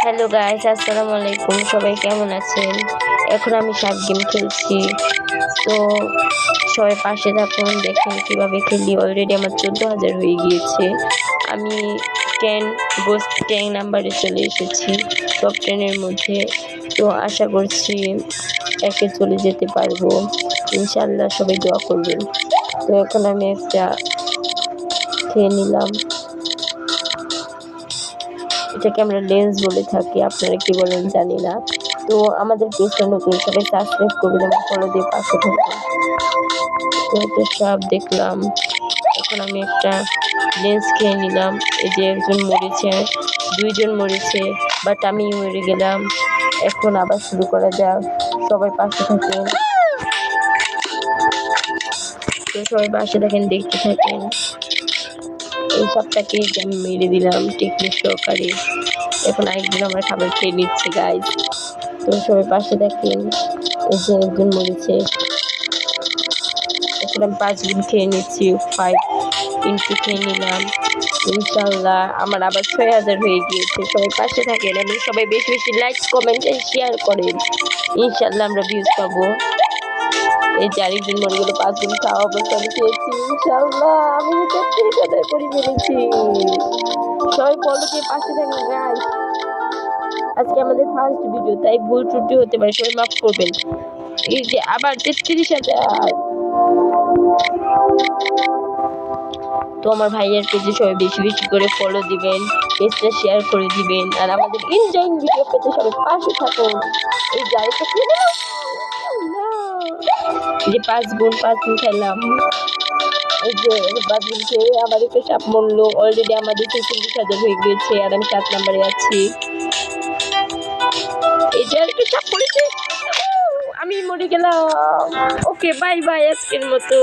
Hello guys, আসসালামু আলাইকুম। সবাই কেমন আছেন? এখন আমি সাপ গেম খেলছি। তো সবাই পাশে থাকুন, দেখেন কিভাবে খেলি। অলরেডি আমার 14,000 হয়ে গিয়েছে। আমি 10 গোস্ট 10 নাম্বারে চলে এসেছি, টপ 10-এর মধ্যে। তো আশা করছি একে চলে যেতে পারবো ইনশাল্লাহ। সবাই দোয়া করবেন। তো এখন আমি একটা খেয়ে নিলাম। এটাকে আমরা লেন্স বলে থাকি, আপনারা কি বলেন জানি না। তো আমাদের পেজটা নতুন, সবাই সাবস্ক্রাইব করবেন এবং ফলো দিয়ে পাশে থাকবেন। তো এটা সব দেখলাম। এখন আমি একটা লেন্স খেয়ে নিলাম। এই যে একজন মরেছে, দুইজন মরেছে, বাট আমি মরে গেলাম। এখন আবার শুরু করা যাক, সবাই পাশে থাকেন। তো সবাই পাশে থাকেন, দেখতে থাকেন। এই সবটাকে আমি মেরে দিলাম টেকনিক সহকারে। এখন আরেকজন আমার খাবার খেয়ে নিচ্ছে গাইজ। তো সবাই পাশে দেখেন। এই যে একজন মরেছে। এখন আমি 5 গুণ খেয়ে নিচ্ছি, 5 ইন্টু খেয়ে নিলাম। ইনশাল্লাহ আমার আবার 6,000 হয়ে গিয়েছে। সবাই পাশে থাকেন এবং সবাই বেশি বেশি লাইক, কমেন্ট আর শেয়ার করেন। ইনশাল্লাহ আমরা ভিউজ পাবো। এই যে আরেকজন মরে গেল, 5 গুণ খাওয়া অবস্থা আমি খেয়েছি। ইনশাল্লাহ আমি 33,000 করে ফেলেছি। সবাই ফলো দিয়ে পাশে থাকেন গাইজ। আজকে আমাদের ফার্স্ট ভিডিও, তাই ভুল ত্রুটি হতে পারে, সবাই মাফ করবেন। এই যে আবার 33,000। তো আমার ভাইয়ের পেজে সবাই বেশি বেশি করে ফলো দিবেন, পেজটা শেয়ার করে দিবেন, আর আমাদের এনজয়িং ভিডিও পেতে সবাই পাশে থাকুন। এই জায়গাটা যে 5 গুণ খেলাম। এই যে 5 গুণ খেয়ে আমার একটা সাপ মরলো। অলরেডি আমাদের 46,000 হয়ে গিয়েছে আর আমি 7 নাম্বারে আছি। এই যে একটা সাপ পড়েছে, আমি মরে গেলাম। ওকে, বাই বাই আজকের মতো।